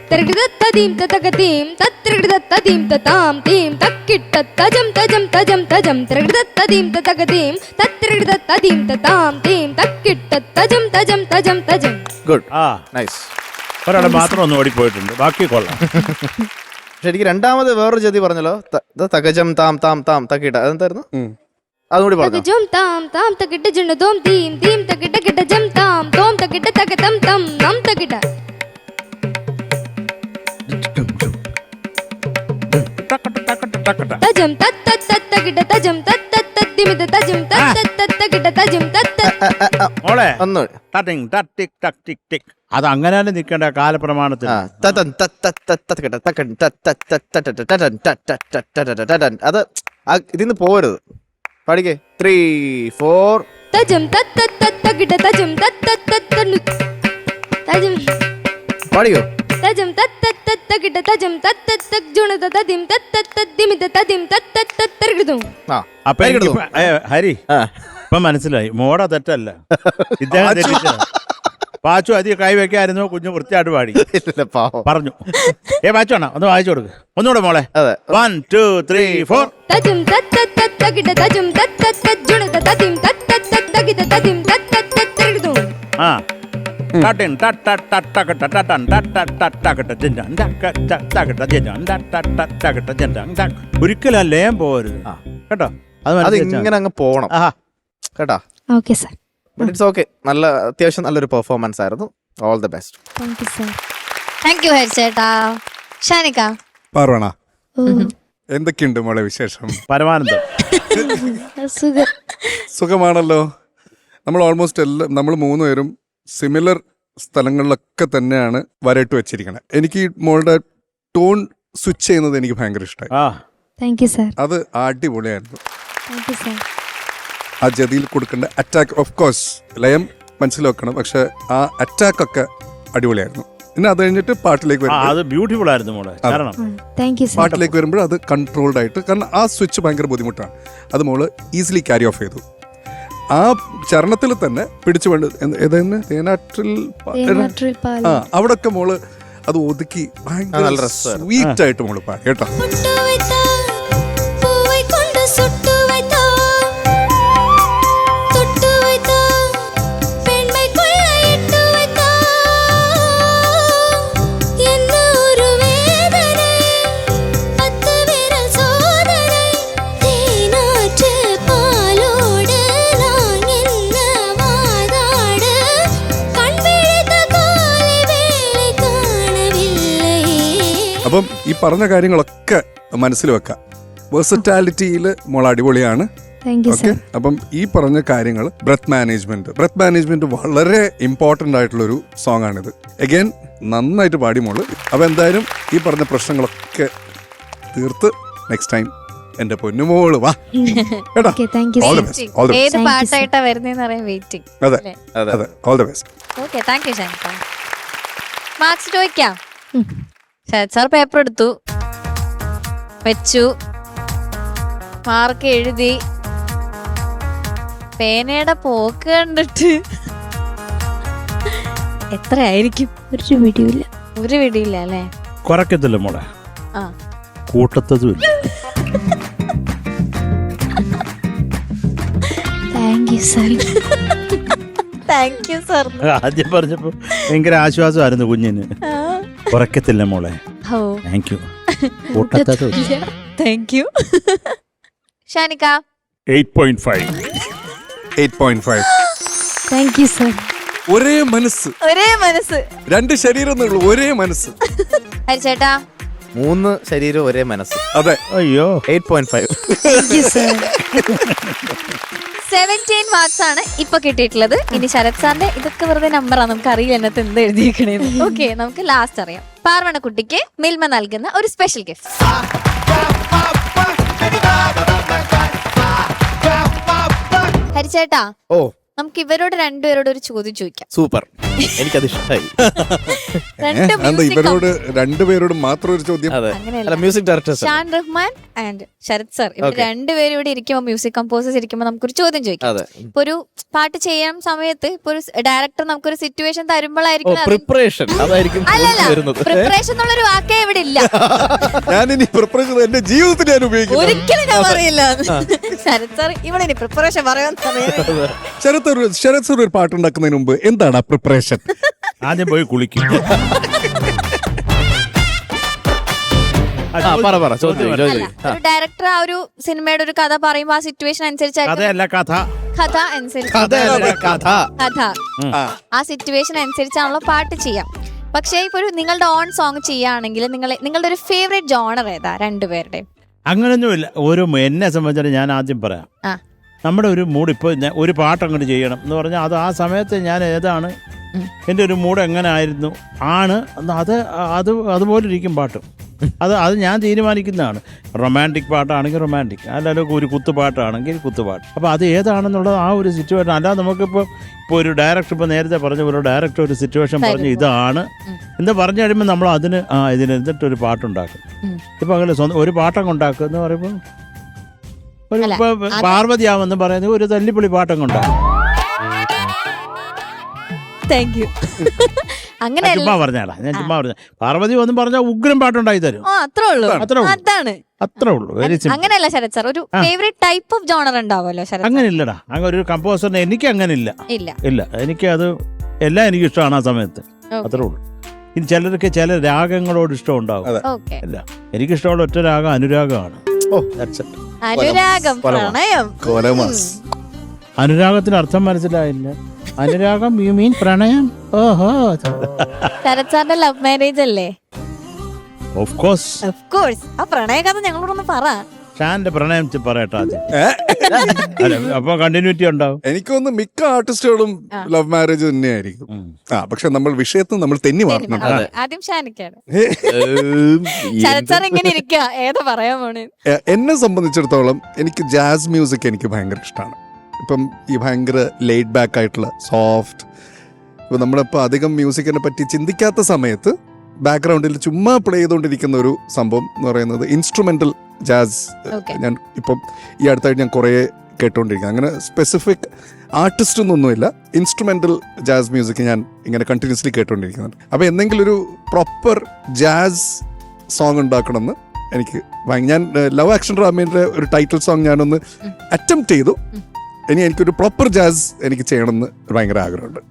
തരഗദത്തദീം തതകദീം തത്രഗദത്തദീം തതാം തീം തക്കിട്ട തജം തജം തജം തജം തരഗദത്തദീം തതകദീം തത്രഗദത്തദീം തതാം തീം തക്കിട്ട തജം തജം തജം തജം. ഗുഡ്, ആ നൈസ്. ഒരാളെ മാത്രം ഒന്ന് ഓടിപ്പോയിട്ടുണ്ട്, ബാക്കി കൊള്ളാം. പക്ഷെ എനിക്ക് രണ്ടാമത് വേറൊരു ജതി പറഞ്ഞല്ലോ, തകജം താം താം താം തക്കിട്ട. അതെന്തായിരുന്നു? അതുകൂടി പറഞ്ഞു. തകജം താം താം തകിട്ട ജണദോം തീം തീം തകിട്ട കിട്ട ജം താം തോം തകിട്ട തകതം തം നം തകിട്ട. തജം തത്ത തകിട്ട തജം തത്ത തദ്ദിമിത തജം തത്ത തകിട്ട തജം തത്ത. മോളെ ഒന്ന് ടട്ടിങ് ടട്ടിക് ടക് ടിക് ടിക് അത് അങ്ങനെ തന്നെ നിൽക്കേണ്ട കാലപ്രമാണത്തിൽ. അത് ഇതിന്ന് പോരുത്. പാടിക്കേ 3 4. തജം തത്ത തകിട്ട തജം തത്ത തജം പാടിയോ? തജം തത്ത തകിട്ട തജം തത്ത ജുണത തദിം തത്ത തദ്ദിമിത തദിം തത്ത തർഗദും. അപ്പൊ എനിക്ക് ഹരി ഇപ്പൊ മനസ്സിലായി, മോട തെറ്റല്ല, ഇദ്ദേഹം തെറ്റിച്ചതാ. പാച്ചു അധികം കൈവയ്ക്കായിരുന്നു, കുഞ്ഞു വൃത്തിയായിട്ട് പാടി പറഞ്ഞു. പാച്ചു ആണോ? ഒന്ന് വായിച്ചു കൊടുക്ക് ഒന്നുകൂടെ മോളെ. 1 2 3 4. തജം തത്ത തകിട്ട തജം തത്ത ജുണത തദിം തത്ത തകിട്ട തദിം തത്ത തർഗദും. ആ ടട്ടിൻ ടട്ട ടട്ടകട്ട ടട്ടൻ ടട്ട ടട്ടകട്ട ജെഞ്ചൻ ടക്ക ടട്ടകട്ട ജെഞ്ചൻ ടട്ട ടട്ടകട്ട ജെഞ്ചൻ ടക്ക്. ഒരിക്കലും ആ ലയം പോകരുത് കേട്ടോ. അത് ഇങ്ങനെ അങ്ങ് പോണം കേട്ടാ. Okay sir. But it's okay. നല്ല അത്യാവശ്യം നല്ലൊരു പെർഫോമൻസ് ആയിരുന്നു. All the best. Thank you sir. Thank you Hari ചേട്ടാ. ഷാനിക. പാർവണ, ഓ എന്തൊക്കെയുണ്ട് മോളെ വിശേഷം? പരമാനന്ദം. സുഖം. സുഖമാണല്ലോ. നമ്മൾ ഓൾമോസ്റ്റ് നമ്മൾ 3 പേരും സിമിലർ സ്ഥലങ്ങളിലൊക്കെ തന്നെയാണ് വരയിട്ട് വെച്ചിരിക്കുന്നത്. എനിക്ക് ഈ മോളുടെ ടോൺ സ്വിച്ച് ചെയ്യുന്നത് എനിക്ക് ഭയങ്കര ഇഷ്ടമായി. Thank you sir. അത് അടിപൊളിയായിരുന്നു. Thank you sir. ആ ജതിയിൽ കൊടുക്കേണ്ട അറ്റാക്ക്, ഓഫ് കോഴ്സ് ലയം മനസ്സിലാക്കണം, പക്ഷെ ആ അറ്റാക്കൊക്കെ അടിപൊളിയായിരുന്നു. പിന്നെ അത് കഴിഞ്ഞിട്ട് പാട്ടിലേക്ക് അത് ബ്യൂട്ടിഫുൾ ആയിരുന്നു മോളെ. കാരണം താങ്ക് യു സാർ. പാട്ടിലേക്ക് വരുമ്പോൾ അത് കൺട്രോൾഡ് ആയിട്ട്, കാരണം ആ സ്വിച്ച് ഭയങ്കര ബുദ്ധിമുട്ടാണ്. അത് മോള് ഈസിലി ക്യാരി ഓഫ് ചെയ്തു. ആ ചരണത്തിൽ തന്നെ പിടിച്ചു വേണ്ട ഏതായിരുന്നു തേനാറ്റിൽ അവിടൊക്കെ മോള് അത് ഒതുക്കി ഭയങ്കര സ്വീറ്റ് ആയിട്ട് മോള് പാടി കേട്ടോ. അപ്പം ഈ പറഞ്ഞ കാര്യങ്ങളൊക്കെ മനസ്സിൽ വെക്കാം. വേഴ്സറ്റാലിറ്റിയിൽ മോൾ അടിപൊളിയാണ്. Thank you okay. സർ. അപ്പം ഈ പറഞ്ഞ കാര്യങ്ങൾ ബ്രത്ത് മാനേജ്മെന്റ് വളരെ ഇമ്പോർട്ടൻ്റ് ആയിട്ടുള്ളൊരു സോങ് ആണിത്. അഗൈൻ നന്നായിട്ട് പാടി മോള്. അപ്പം എന്തായാലും ഈ പറഞ്ഞ പ്രശ്നങ്ങളൊക്കെ തീർത്ത് നെക്സ്റ്റ് ടൈം എന്റെ പൊന്നുമോള് വാ കേട്ടോ. Okay, thank you All sir. the best. All the ഏത് Thank you, പാട്ടായിട്ടാ വരുന്നതെന്ന് അറിയാൻ വെയിറ്റിംഗ്. അതെ അതെ അതെ, all the best. Okay, thank you Shanikka. Marks ചോദിക്കാം. ശരത് സാർ പേപ്പർ എടുത്തു വെച്ചു, മാർക്ക് എഴുതി. പേനയുടെ പോക്ക് കണ്ടിട്ട് എത്രയായിരിക്കും? ഒരു വീഡിയോയില്ല. ഒരു പിടിയില്ല അല്ലേ? കുറയ്ക്കത്തില്ല മോളെ, ആ, കൂട്ടത്തതുമില്ല. Thank you sir. Thank you sir. ആദ്യം പറഞ്ഞപ്പോ ഭയങ്കര ആശ്വാസമായിരുന്നു കുഞ്ഞിന്. കുറയ്ക്കത്തില്ല മോളെ, ഓ, താങ്ക് യു. കൂട്ടത്തതുമില്ല. Thank you. Shanikka 8.5. 8.5. Thank you sir. ഒരേ മനസ്സ്, ഒരേ മനസ്സ്. രണ്ട് ശരീരം എന്നുള്ളൂ, ഒരേ മനസ്സ്. ഹരിച്ചേട്ടാ 3 ശരീരം ഒരേ മനസ്സ്. അതെ. അയ്യോ 8.5. Thank you sir. 17 മാർക്സ് ആണ് ഇപ്പൊ കിട്ടിയിട്ടുള്ളത്. ഇനി ശരത് സാറിന്റെ ഇതൊക്കെ വെറുതെ നമ്പറാണ്, നമുക്ക് അറിയില്ല എന്നത്ത് എന്ത് എഴുതിയിരിക്കണേന്ന്. ഓക്കെ, നമുക്ക് ലാസ്റ്റ് അറിയാം. പാർവണ കുട്ടിക്ക് മിൽമ നൽകുന്ന ഒരു സ്പെഷ്യൽ ഗിഫ്റ്റ്. ഹരിച്ചേട്ടാ, ഓ നമുക്ക് ഇവരോട് രണ്ടുപേരോട് ഒരു ചോദ്യം ചോദിക്കാം. സൂപ്പർ, എനിക്കത് ഇഷ്ടമായി. രണ്ട് എന്താ music ഇവരോട് രണ്ടുപേരോടും മാത്രം ഒരു ചോദ്യം? അതെ, അങ്ങനെയല്ല. അല്ല music director Shaan Rahman and Sarath sir, ഇവർ Okay. രണ്ടുപേരും ഇവിടെ ഇരിക്കുമ്പോൾ, മ്യൂസിക് കമ്പോസേഴ്സ് ഇരിക്കുമ്പോൾ നമുക്കൊരു ചോദ്യം ചോദിക്കാം. അതെ. ഇപ്പൊ ഒരു പാട്ട് ചെയ്യാൻ സമയത്ത് ഇപ്പൊ ഒരു ഡയറക്ടർ നമുക്കൊരു സിറ്റുവേഷൻ തരുമ്പോഴായിരിക്കും പ്രിപ്പറേഷൻ അതായിരിക്കും അല്ലല്ല, വരുന്നത്. പ്രിപ്പറേഷൻ എന്നുള്ളൊരു വാക്കേ ഇവിടെ ഇല്ല. ഞാനിനി പ്രിപ്പറേഷൻ എന്റെ ജീവിതത്തിൽ ഞാൻ ഉപയോഗിക്കുന്നു. ഒരിക്കലും ഞാൻ പറയില്ല. ശരത് സാർ ഇവിടെ ഇനി പ്രിപ്പറേഷൻ പറയാൻ സമയം. ശരത് സർ ഒരു പാട്ടുണ്ടാക്കുന്നതിന് മുമ്പ് എന്താണ് ആ പ്രിപ്പറേഷൻ? ആദ്യം പോയി കുളിക്കും. പറ ചോദ്യം. അല്ല, ഒരു ഡയറക്ടർ ആ ഒരു സിനിമയുടെ ഒരു കഥ പറയുമ്പോൾ ആ സിറ്റുവേഷൻ അനുസരിച്ചായിരിക്കും കഥയല്ല കഥ. കഥ അനുസരിച്ച് കഥ. കഥ ആ സിറ്റുവേഷൻ അനുസരിച്ചാണല്ലോ പാട്ട് ചെയ്യാം. പക്ഷേ ഇപ്പൊ ഒരു നിങ്ങളുടെ ഓൺ സോങ് ചെയ്യുകയാണെങ്കിൽ നിങ്ങളുടെ ഒരു ഫേവറേറ്റ് ജോണർ ഏതാ രണ്ടുപേരുടെയും? അങ്ങനെയൊന്നുമില്ല. എന്നെ സംബന്ധിച്ചിട്ട് ഞാൻ ആദ്യം പറയാം. ആ. നമ്മുടെ ഒരു മൂഡ് ഇപ്പോൾ ഒരു പാട്ട് അങ്ങോട്ട് ചെയ്യണം എന്ന് പറഞ്ഞാൽ അത് ആ സമയത്ത് ഞാൻ ഏതാണ് എൻ്റെ ഒരു മൂഡ് എങ്ങനെ ആയിരുന്നു അതുപോലെ ഇരിക്കും പാട്ട്. അത് ഞാൻ തീരുമാനിക്കുന്നതാണ്. റൊമാൻറ്റിക് പാട്ടാണെങ്കിൽ റൊമാൻറ്റിക്, അല്ലാതെ ഒരു കുത്തുപാട്ടാണെങ്കിൽ കുത്തുപാട്ട്. അപ്പോൾ അത് ഏതാണെന്നുള്ളത് ആ ഒരു സിറ്റുവേഷൻ. അല്ലാതെ നമുക്കിപ്പോൾ ഒരു ഡയറക്ടർ, ഇപ്പോൾ നേരത്തെ പറഞ്ഞ ഒരു ഡയറക്ടർ ഒരു സിറ്റുവേഷൻ പറഞ്ഞ് ഇതാണ് എന്ന് പറഞ്ഞു കഴിയുമ്പോൾ നമ്മൾ അതിന് ഇതിനെന്നിട്ടൊരു പാട്ടുണ്ടാക്കും. ഇപ്പം അങ്ങനെ ഒരു പാട്ടങ്ങ് ഉണ്ടാക്കുക എന്ന് പറയുമ്പോൾ പാർവതിയാമെന്ന് പറയുന്നത് ഒരു തല്ലിപ്പൊളി പാട്ടങ്ങ് ഉണ്ടാക്കും. Thank you. അങ്ങനെ ചുമ്മാ പറഞ്ഞാടാ, ഞാൻ ചുമ്മാ പറഞ്ഞ പാർവതി ഒന്നും പറഞ്ഞാൽ ഉഗ്രം പാട്ടുണ്ടായി തരും. അത്രേ ഉള്ളൂ. അതാണ് അത്രേ ഉള്ളൂ. Very simple. അങ്ങനെയല്ല ശരത് സാർ, ഒരു ഫേവറേറ്റ് ടൈപ്പ് ഓഫ് ജോണർ ഉണ്ടാവുമല്ലോ ശരത്? അങ്ങനെ ഇല്ലടാ, അങ്ങനെ ഒരു കമ്പോസറിന് എനിക്ക് അങ്ങനെ ഇല്ല. എനിക്ക് അത് എല്ലാം എനിക്ക് ഇഷ്ടമാണ് ആ സമയത്ത്. അത്രേ ഉള്ളൂ. ഇനി ചിലർക്ക് ചില രാഗങ്ങളോട് ഇഷ്ടം ഉണ്ടാവും. അല്ല, എനിക്കിഷ്ടമുള്ള ഒറ്റ രാഗം അനുരാഗമാണ്. അനുരാഗം, പ്രണയം. അനുരാഗത്തിന് അർത്ഥം മനസ്സിലായില്ല. അനുരാഗം യു മീൻ പ്രണയം? ഓഹോ. ശരത് സാറിന്റെ ലവ് മാരേജ് അല്ലേ? Of course. ആ പ്രണയ കഥ ഞങ്ങളോടൊന്ന് പറ. ഷാന്റെ പ്രണയം പറയട്ടെ ആദ്യം. അപ്പൊ കണ്ടിന്യൂറ്റി ഉണ്ടാവും. എനിക്കൊന്ന് മിക്ക ആർട്ടിസ്റ്റുകളും ലവ് മാരേജ് തന്നെയായിരിക്കും. പക്ഷെ നമ്മൾ വിഷയത്തിൽ നമ്മൾ തെന്നി മാറുന്നുണ്ട്. ആദ്യം ഷാനിക്കാണ്. ശരത് സാർ ഇങ്ങനെ ഇരിക്കുക, ഏതാ പറയാൻ പോണേ? എന്നെ സംബന്ധിച്ചിടത്തോളം എനിക്ക് ജാസ് മ്യൂസിക് എനിക്ക് ഭയങ്കര ഇഷ്ടമാണ്. ഇപ്പം ഈ ഭയങ്കര ലെയ്ഡ് ബാക്ക് ആയിട്ടുള്ള സോഫ്റ്റ്, ഇപ്പം നമ്മളിപ്പോൾ അധികം മ്യൂസിക്കിനെ പറ്റി ചിന്തിക്കാത്ത സമയത്ത് ബാക്ക്ഗ്രൗണ്ടിൽ ചുമ്മാ പ്ലേ ചെയ്തുകൊണ്ടിരിക്കുന്ന ഒരു സംഭവം എന്ന് പറയുന്നത് ഇൻസ്ട്രുമെൻ്റൽ ജാസ്. ഞാൻ ഇപ്പം ഈ അടുത്തായിട്ട് ഞാൻ കുറേ കേട്ടുകൊണ്ടിരിക്കുന്നത്. അങ്ങനെ സ്പെസിഫിക് ആർട്ടിസ്റ്റ് ഒന്നൊന്നുമില്ല, ഇൻസ്ട്രുമെൻ്റൽ ജാസ് മ്യൂസിക് ഞാൻ ഇങ്ങനെ കണ്ടിന്യൂസ്ലി കേട്ടുകൊണ്ടിരിക്കുന്നുണ്ട്. അപ്പോൾ എന്തെങ്കിലും ഒരു പ്രോപ്പർ ജാസ് സോങ് ഉണ്ടാക്കണമെന്ന് എനിക്ക് ഞാൻ ലവ് ആക്ഷൻ ഡ്രാമയുടെ ഒരു ടൈറ്റിൽ സോങ് ഞാനൊന്ന് അറ്റംപ്റ്റ് ചെയ്തു. ഇനി എനിക്കൊരു പ്രോപ്പർ ജാസ് എനിക്ക് ചെയ്യണമെന്ന് ഭയങ്കര ആഗ്രഹമുണ്ട്.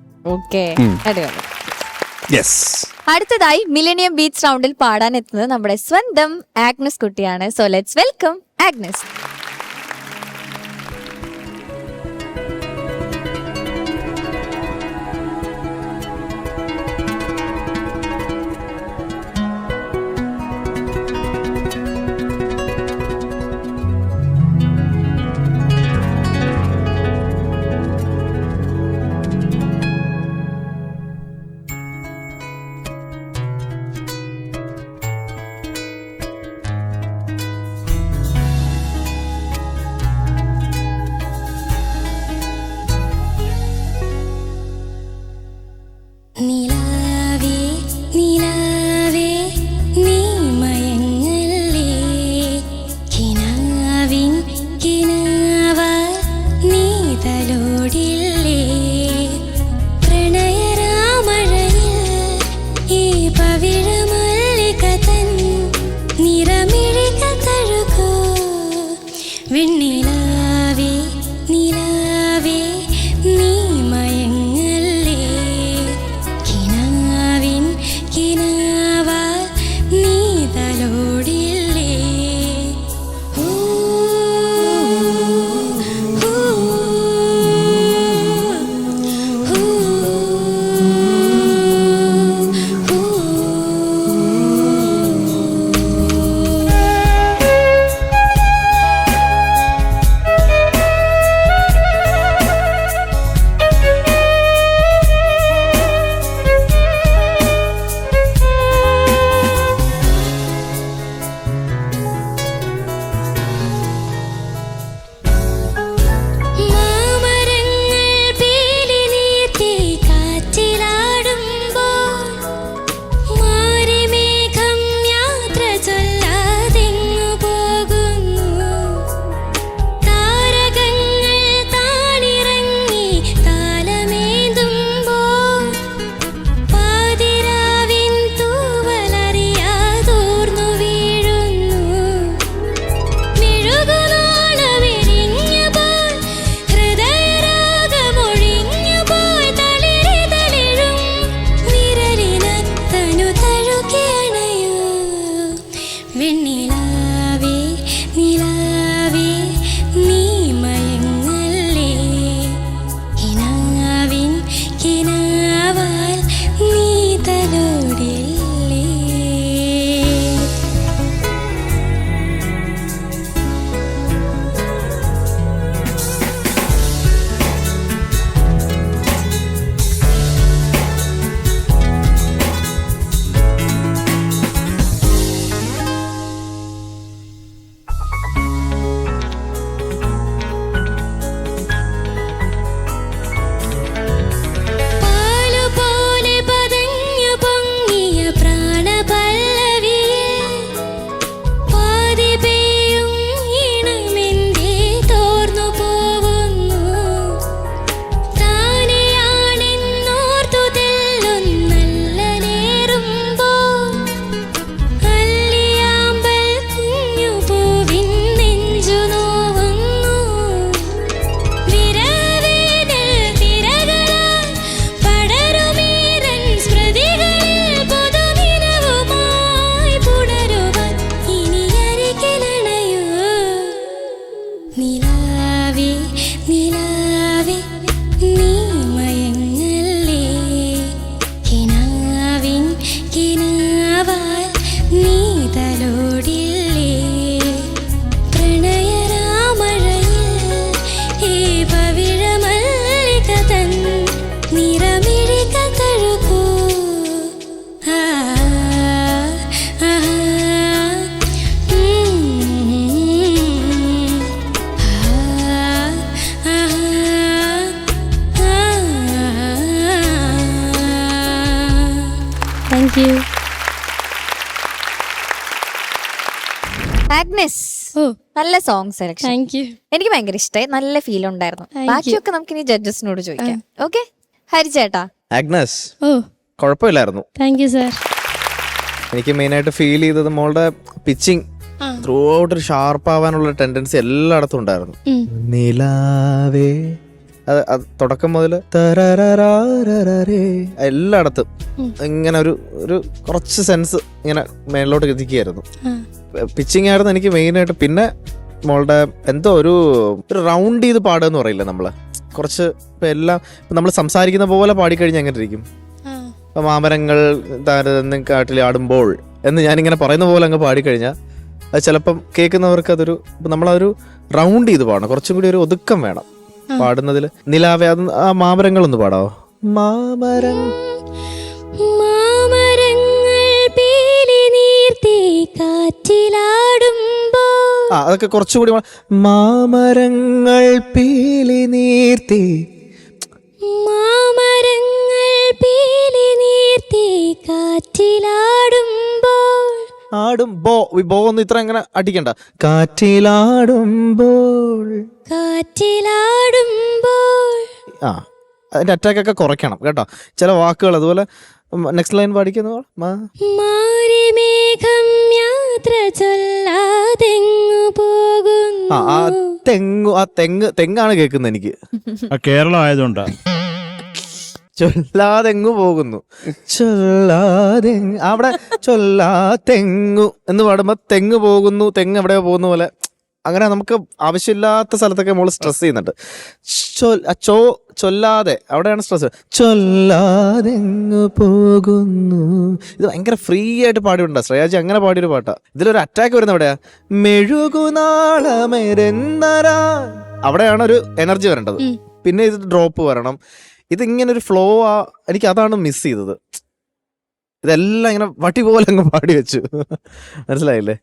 അടുത്തതായി മില്ലേനിയം ബീറ്റ്സ് റൗണ്ടിൽ പാടാൻ എത്തുന്നത് നമ്മുടെ സ്വന്തം ആഗ്നസ് കുട്ടിയാണ്. So let's welcome Agnes. പ്രണയരാമഴയിൽ ഈ പവിഴമല്ലിക തൻ നിറമിഴിക തഴുകൂ വെണ്ണിലാവേ നിലാവേ നീ മയങ്ങല്ലേ കിനാവിൻ കിനാവാൽ നീ തലോടില്ലേ ഊ, ഊ, ഊ, മാമരങ്ങൾ പീലി നീർത്തി കാറ്റിലാടുമ്പോൾ മാരിമേഘം യാത്ര ചൊല്ലാതെങ്ങു പോകുന്നു താരകങ്ങൾ താണിറങ്ങി താലമേന്തുമ്പോൾ പാതിരാവിൻ തൂവലറിയാതൂർന്നു വീഴുന്നു മെഴുകുനാളമെരിഞ്ഞുപോൽ ഹൃദയരാഗമൊഴിഞ്ഞുപോയി തളിരിതളിരും വിരലിനത്തനു തഴുകിയണയൂ വെണ്ണിലാവേ നിലാവേ നീ മയങ്ങല്ലേ കിനാവിൻ കിനാവാൽ നീ തലോടില്ലേ പാലുപോലെ പതഞ്ഞു പൊങ്ങിയ പ്രാണപല്ലവിയിൽ പാതി പെയ്യും ഈണമെന്തേ തോർന്നു പോവുന്നു താനെയാണെന്നോർത്തു തെല്ലൊന്നല്ലലേറുമ്പോൾ അല്ലിയാമ്പൽ കുഞ്ഞുപൂവിൻ നെഞ്ചു നോവുന്നു വിരവേനൽ തിരകളാൽ പടരുമീരൻ സ്മൃതികളിൽ പുതുനിലവുമായി പുണരുവാൻ ഇനി അരികിലണയൂ നിലാവേ നിലാവേ നീ മയങ്ങല്ലേ കിനാവിൻ കിനാവാൽ നീ തലോടില്ലേ പ്രണയരാമഴയിൽ ഈ പവിഴമല്ലിക തൻ നിറമിഴിക തഴുകൂ ആ, ആ, താങ്ക് യു. ആഗ്നസ്, ഓ നല്ല സോങ് സെലക്ഷൻ. Thank you. എനിക്ക് ഭയങ്കര ഇഷ്ടമായി, നല്ല ഫീൽ ഉണ്ടായിരുന്നു. Thank you. ബാക്കിയൊക്കെ നമുക്ക് ഇനി ജഡ്ജസിനോട് ചോദിക്കാം. ഓക്കെ, ഹരിചേട്ടാ. ആഗ്നസ് ഓ കുഴപ്പമില്ലായിരുന്നു. Thank you sir. എനിക്ക് മെയിനായിട്ട് ഫീൽ ചെയ്തത് മോളുടെ പിച്ചിങ് ത്രൂ ഔട്ട് ഒരു ഷാർപ്പ് ആവാനുള്ള ടെൻഡൻസി എല്ലായിടത്തും ഉണ്ടായിരുന്നു. നിലാവേ അത് തുടക്കം മുതൽ എല്ലായിടത്തും ഇങ്ങനെ ഒരു കുറച്ച് സെൻസ് ഇങ്ങനെ മേളിലോട്ട് എത്തിക്കുകയായിരുന്നു. പിച്ചിങ് ആയിരുന്നു എനിക്ക് മെയിനായിട്ട്. പിന്നെ മോളുടെ എന്തോ ഒരു റൗണ്ട് ചെയ്ത് പാടുക എന്ന് പറയില്ല നമ്മള്, കുറച്ച് ഇപ്പം എല്ലാം ഇപ്പം നമ്മൾ സംസാരിക്കുന്ന പോലെ പാടിക്കഴിഞ്ഞാൽ എങ്ങനെ ഇരിക്കും. ഇപ്പം മാമരങ്ങൾ താരതമ്യം കാട്ടിൽ ആടുമ്പോൾ എന്ന് ഞാനിങ്ങനെ പറയുന്ന പോലെ അങ്ങ് പാടിക്കഴിഞ്ഞാൽ അത് ചിലപ്പം കേൾക്കുന്നവർക്ക് അതൊരു നമ്മളതൊരു റൗണ്ട് ചെയ്ത് പാടണം, കുറച്ചും കൂടി ഒരു ഒതുക്കം വേണം പാടുന്നതിൽ. നിലാവേ അത് ആ മാമരങ്ങളൊന്ന് പാടാവോ? മാമരങ്ങൾ പീലി നീർത്തി കാറ്റിലാടുമ്പോൾ അതൊക്കെ കുറച്ചുകൂടി മാമരങ്ങൾ പീലി നീർത്തി മാമരങ്ങൾ പീലി നീർത്തി കാറ്റിലാടുമ്പോൾ ആടുമ്പോ ബോ ഒന്ന് ഇത്ര ഇങ്ങനെ അടിക്കണ്ട. കാറ്റിലാടുമ്പോൾ കാറ്റിലാടുമ്പോൾ അതിന്റെ അറ്റാക്കൊക്കെ കുറയ്ക്കണം കേട്ടോ. ചില വാക്കുകൾ അതുപോലെ നെക്സ്റ്റ് ലൈൻ പാടിക്കുന്നു. മാരിമേഘം യാത്ര ചൊല്ലാതെങ്ങു പോകുന്നു. തെങ്ങാണ് കേൾക്കുന്നത് എനിക്ക്. കേരളം ആയതുകൊണ്ടാ. ചൊല്ലാതെങ്ങു പോകുന്നു, അവിടെ തെങ്ങു എന്ന് പാടുമ്പോ തെങ്ങ് പോകുന്നു, തെങ്ങ് എവിടെയോ പോകുന്ന പോലെ. അങ്ങനെ നമുക്ക് ആവശ്യമില്ലാത്ത സ്ഥലത്തൊക്കെ മോള് സ്ട്രെസ് ചെയ്യുന്നുണ്ട്. ചൊല്ലാതെ അവിടെയാണ് സ്ട്രെസ്. ചൊല്ലാതെങ്ങു പോകുന്നു. ഇത് ഭയങ്കര ഫ്രീ ആയിട്ട് പാടിയിട്ടുണ്ട്. ശ്രേയാജി അങ്ങനെ പാടിയൊരു പാട്ടാ. ഇതിലൊരു അറ്റാക്ക് വരുന്ന എവിടെയാ? മെഴുകുനാളമെരെന്നരാ. അവിടെയാണ് ഒരു എനർജി വരേണ്ടത്. പിന്നെ ഇത് ഡ്രോപ്പ് വരണം. ഇതിങ്ങനെ ഒരു ഫ്ലോ എനിക്ക് അതാണ് മിസ് ചെയ്തത്. ഇതെല്ലാം ഇങ്ങനെ വട്ടി പോലെ അങ്ങ് പാടി വെച്ചു. മനസ്സിലായില്ലേ?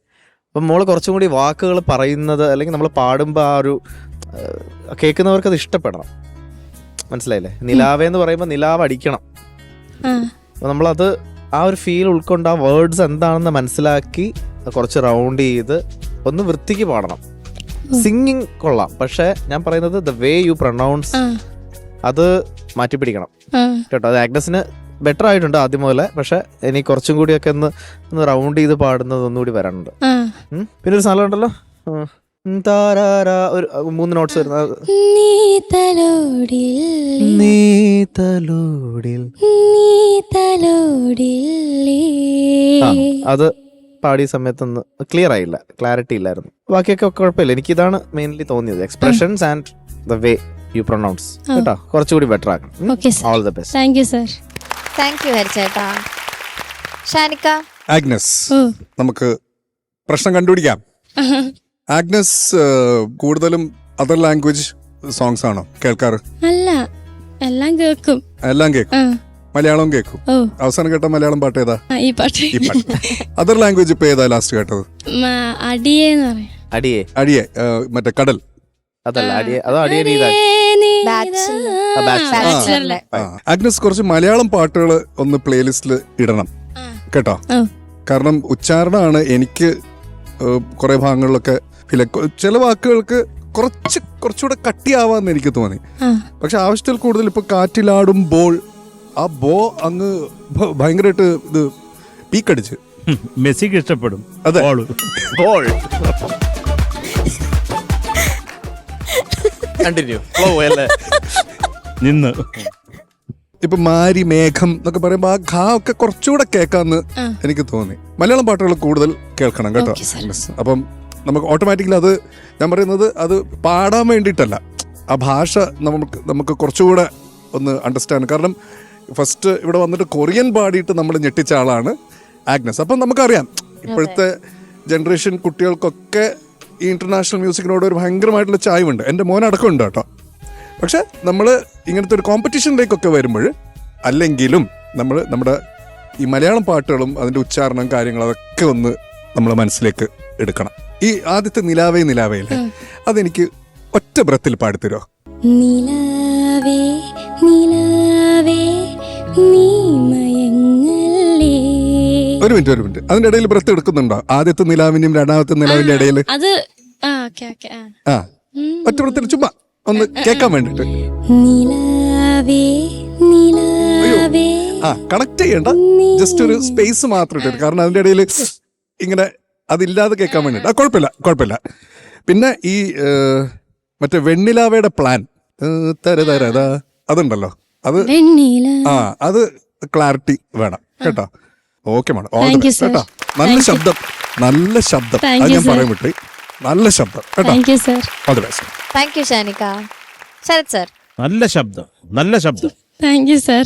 അപ്പം മോള് കുറച്ചും കൂടി വാക്കുകൾ പറയുന്നത് അല്ലെങ്കിൽ നമ്മൾ പാടുമ്പോൾ ആ ഒരു കേൾക്കുന്നവർക്ക് അത് ഇഷ്ടപ്പെടണം. മനസ്സിലായില്ലേ? നിലാവേന്ന് പറയുമ്പോൾ നിലാവ് അടിക്കണം. അപ്പം നമ്മളത് ആ ഒരു ഫീൽ ഉൾക്കൊണ്ട് ആ വേർഡ്സ് എന്താണെന്ന് മനസ്സിലാക്കി കുറച്ച് റൗണ്ട് ചെയ്ത് ഒന്ന് വൃത്തിക്ക് പാടണം. സിംഗിങ് കൊള്ളാം, പക്ഷെ ഞാൻ പറയുന്നത് ദ വേ യു പ്രൊനൗൺസ് അത് മാറ്റിപ്പിടിക്കണം കേട്ടോ. അത് ആഗ്നസിന് ബെറ്റർ ആയിട്ടുണ്ട് ആദ്യം പോലെ, പക്ഷെ ഇനി കുറച്ചും കൂടിയൊക്കെ ഒന്ന് റൗണ്ട് ചെയ്ത് പാടുന്നത് ഒന്നുകൂടി വരാനുണ്ട്. പിന്നെ ഒരു സാധനം ഉണ്ടല്ലോ, ഒരു 3 നോട്ട്സ് വരുന്നത്. അത് പാടിയ സമയത്തൊന്ന് ക്ലിയർ ആയില്ല, ക്ലാരിറ്റി ഇല്ലായിരുന്നു. ബാക്കിയൊക്കെ കുഴപ്പമില്ല. എനിക്കിതാണ് മെയിൻലി തോന്നിയത്, expressions and the way you pronounce കേട്ടോ. കുറച്ചുകൂടി ബെറ്റർ ആക്കണം. All the best. Thank you sir. Thank you ഹരിച്ചേട്ടാ. ഷാനിക്ക, ആഗ്നസ്, നമുക്ക് പ്രശ്നം കണ്ടുപിടിക്കാം. ആഗ്നസ് കൂടുതലും അതർ ലാംഗ്വേജ് സോങ്സ് ആണോ കേൾക്കാറ്? അല്ല, എല്ലാം കേൾക്കും. എല്ലാം കേൾക്കും. മലയാളം കേൾക്കും. അവസാനം കേട്ട മലയാളം പാട്ട് ഏതാ? ഈ പാട്ട്. അതർ ലാംഗ്വേജ് ഇപ്പൊ ഏതാ ലാസ്റ്റ് കേട്ടത്? അടിയേന്ന് പറയാം. അടിയെ മറ്റേ കടൽ. അതല്ല അടിയെ, അതോ അടിയെ നീതാ? ആഗ്നസ് കുറച്ച് മലയാളം പാട്ടുകൾ ഒന്ന് പ്ലേലിസ്റ്റിൽ ഇടണം കേട്ടോ. കാരണം ഉച്ചാരണമാണ് എനിക്ക് കുറെ ഭാഗങ്ങളിലൊക്കെ ചില വാക്കുകൾക്ക് കുറച്ചുകൂടെ കട്ടിയാവാന്ന് എനിക്ക് തോന്നി. പക്ഷെ ആവശ്യത്തിൽ കൂടുതൽ ഇപ്പൊ കാറ്റിലാടുമ്പോൾ ആ ബോ അങ്ങ് ഭയങ്കരമായിട്ട് ഇത് പീക്കടിച്ച് മെസ്സിക്ക് ഇഷ്ടപ്പെടും. അതെ, നിന്ന് ഇപ്പൊ മാരി മേഘം എന്നൊക്കെ പറയുമ്പോ ആ ഘാ ഒക്കെ കുറച്ചുകൂടെ കേൾക്കാന്ന് എനിക്ക് തോന്നി. മലയാളം പാട്ടുകൾ കൂടുതൽ കേൾക്കണം കേട്ടോ. അപ്പം നമുക്ക് ഓട്ടോമാറ്റിക്കലി അത് ഞാൻ പറയുന്നത് അത് പാടാൻ വേണ്ടിയിട്ടല്ല, ആ ഭാഷ നമുക്ക് കുറച്ചുകൂടെ ഒന്ന് അണ്ടർസ്റ്റാൻഡ്. കാരണം ഫസ്റ്റ് ഇവിടെ വന്നിട്ട് കൊറിയൻ പാടിയിട്ട് നമ്മൾ ഞെട്ടിച്ച ആളാണ് ആഗ്നസ്. അപ്പം നമുക്കറിയാം ഇപ്പോഴത്തെ ജനറേഷൻ കുട്ടികൾക്കൊക്കെ ഈ ഇന്റർനാഷണൽ മ്യൂസിക്കിനോട് ഒരു ഭയങ്കരമായിട്ടുള്ള ചായ്വുണ്ട്. എൻ്റെ മോനടക്കം ഉണ്ട് കേട്ടോ. പക്ഷെ നമ്മൾ ഇങ്ങനത്തെ ഒരു കോമ്പറ്റീഷനിലേക്കൊക്കെ വരുമ്പോൾ അല്ലെങ്കിലും നമ്മൾ നമ്മുടെ ഈ മലയാളം പാട്ടുകളും അതിൻ്റെ ഉച്ചാരണം കാര്യങ്ങൾ അതൊക്കെ ഒന്ന് നമ്മൾ മനസ്സിലേക്ക് എടുക്കണം. ഈ ആദ്യത്തെ നിലാവേ നിലാവേയില്ലേ, അതെനിക്ക് ഒറ്റ ബ്രത്തിൽ പാടിത്തരുമോ? നിലാവേ നിലാവേ നീ മയങ്ങല്ലേ. ഒരു മിനിറ്റ്, അതിന്റെ ഇടയിൽ ബ്രത്ത് എടുക്കുന്നുണ്ടോ? ആദ്യത്തെ നിലാവിന്റെയും രണ്ടാമത്തെ നിലാവിന്റെ ഇടയിൽ അത് ആ ഒറ്റ ബ്രത്തിൽ ചുമ്മാ ഒന്ന് കേൾക്കാൻ വേണ്ടിട്ട്. നിലാവേ നിലാവേ കണക്ട് ചെയ്യണ്ട, ജസ്റ്റ് ഒരു സ്പേസ് മാത്രം ഇട്ട്, കാരണം അതിന്റെ ഇടയിൽ ഇങ്ങനെ അതില്ലാതെ കേൾക്കാൻ വേണ്ടിട്ട്. കുഴപ്പമില്ല. പിന്നെ ഈ മറ്റേ വെണ്ണിലാവയുടെ പ്ലാൻ തരതരതാ അതുണ്ടല്ലോ, അത് അത് ക്ലാരിറ്റി വേണം കേട്ടോ. Okay madam, all the best കേട്ടോ. നല്ല ശബ്ദം അത് ഞാൻ പറയാൻ വിട്ടു. നല്ല ശബ്ദം കേട്ടോ. All the best. Thank you Shanikka. Sarath sir, നല്ല ശബ്ദം. Thank you sir.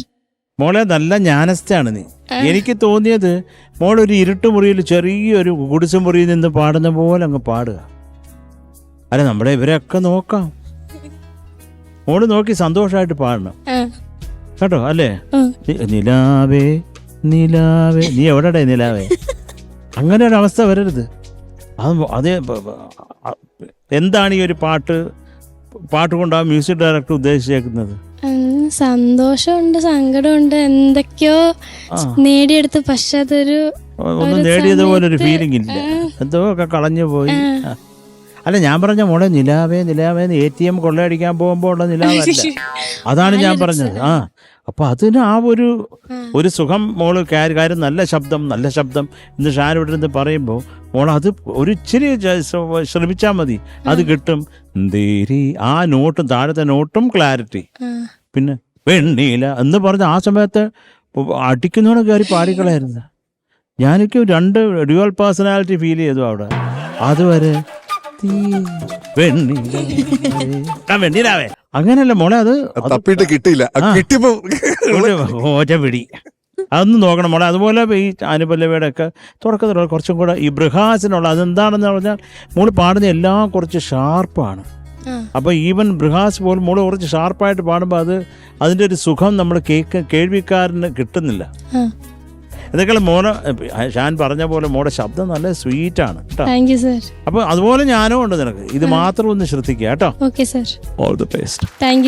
മോളെ നല്ല ജ്ഞാനസ്ഥയാണ് നീ. എനിക്ക് തോന്നിയത് മോളൊരു ഇരുട്ടുമുറിയിൽ ചെറിയൊരു കുടിസുമുറിയിൽ നിന്ന് പാടുന്ന പോലെ അങ്ങ് പാടുക. അല്ല, നമ്മുടെ ഇവരെയൊക്കെ നോക്കാം. മോള് നോക്കി സന്തോഷമായിട്ട് പാടണം കേട്ടോ. അല്ലേ? നിലാവേ നിലാവേ, നീ എവിടെടേ നിലാവേ? അങ്ങനെ ഒരു അവസ്ഥ വരരുത്. അത് എന്താണ് ഈ ഒരു പാട്ട് കൊണ്ട് ആ മ്യൂസിക് ഡയറക്ടർ ഉദ്ദേശിച്ചേക്കുന്നത്? സന്തോഷമുണ്ട്, സങ്കടമുണ്ട്, എന്തൊക്കെയോ നേടിയെടുത്ത്, പക്ഷെ അതൊരു ഒന്നും നേടിയതുപോലെ ഒരു ഫീലിംഗ് ഇല്ല, എന്തോ ഒക്കെ കളഞ്ഞു പോയി. അല്ല ഞാൻ പറഞ്ഞ മോളെ നിലാവേന്ന് ATM കൊള്ളയടിക്കാൻ പോകുമ്പോൾ ഉള്ള നിലാവല്ല, അതാണ് ഞാൻ പറഞ്ഞത്. അപ്പൊ അതിന് ആ ഒരു സുഖം മോള് കാര്യം നല്ല ശബ്ദം എന്ന് ഷാൻ ഇവിടെ നിന്ന് പറയുമ്പോൾ മോൾ അത് ഒരു ഇച്ചിരി ശ്രമിച്ചാൽ മതി, അത് കിട്ടും. ആ നോട്ടും താഴത്തെ നോട്ടും ക്ലാരിറ്റി. പിന്നെ വെണ്ണീല എന്ന് പറഞ്ഞ ആ സമയത്ത് അടിക്കുന്നവനെ കയറി പാടിക്കളായിരുന്നു. ഞാനെനിക്ക് 2 ഡ്യുവൽ പേഴ്സണാലിറ്റി ഫീൽ ചെയ്തു അവിടെ. അതുവരെ വെണ്ണീലാവേ അങ്ങനെയല്ല മോളെ, അത് തപ്പിട്ട് കിട്ടിയില്ല, കിട്ടിയപ്പോ ഒറ്റ പിടി. അതൊന്നും നോക്കണം മോളെ. അതുപോലെ ഈ അനുപല്ലവിയുടെ ഒക്കെ തുടക്കത്തിലുള്ള കുറച്ചും കൂടെ ഈ ബൃഹാസിനുള്ള അതെന്താണെന്ന് പറഞ്ഞാൽ മോള് പാടുന്ന എല്ലാം കുറച്ച് ഷാർപ്പാണ്. അപ്പോൾ ഈവൻ ബൃഹാസ് പോലും മോള് കുറച്ച് ഷാർപ്പായിട്ട് പാടുമ്പോൾ അതിൻ്റെ ഒരു സുഖം നമ്മൾ കേൾവിക്കാരന് കിട്ടുന്നില്ല. ഇതൊക്കെ മോളെ ഷാൻ പറഞ്ഞ പോലെ മോടെ ശബ്ദം നല്ല സ്വീറ്റാണ് കേട്ടോ. അപ്പൊ അതുപോലെ ഞാനും ഉണ്ട് നിനക്ക്. ഇത് മാത്രം ഒന്ന് ശ്രദ്ധിക്കുക കേട്ടോ. All the best. Thank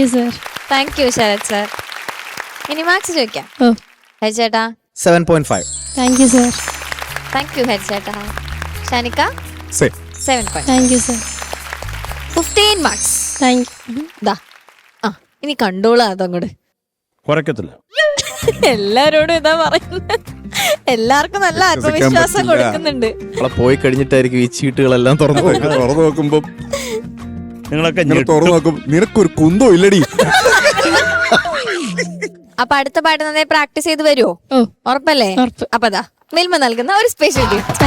you Sarath sir. ഇനി മാർക്സ് ചോദിക്കാം. ഹരിച്ചേട്ടാ 7.5. താങ്ക് യു ഹരിച്ചേട്ടാ. ഷാനിക്ക 7. 15 മാർക്സ്. ഇനി കണ്ടോളാം അതങ്ങോട്ട്. കുറയ്ക്കത്തില്ല. എല്ലാരോടും ഇതാ പറയുന്നത്. എല്ലാവർക്കും നല്ല ആത്മവിശ്വാസം കൊടുക്കുന്നുണ്ട്. പോയി കഴിഞ്ഞിട്ടായിരിക്കും ഈ ചീട്ടുകളെല്ലാം തുറന്നു നോക്കുമ്പോ നിങ്ങളൊക്കെ നിനക്കൊരു കുന്തോ ഇല്ലടി. അപ്പൊ അടുത്ത പാട്ട് നന്നായി പ്രാക്ടീസ് ചെയ്ത് വരുമോ? ഉറപ്പല്ലേ? അപ്പൊ അതാ മിൽമ നൽകുന്ന ഒരു സ്പെഷ്യൽ ഗിഫ്റ്റ്.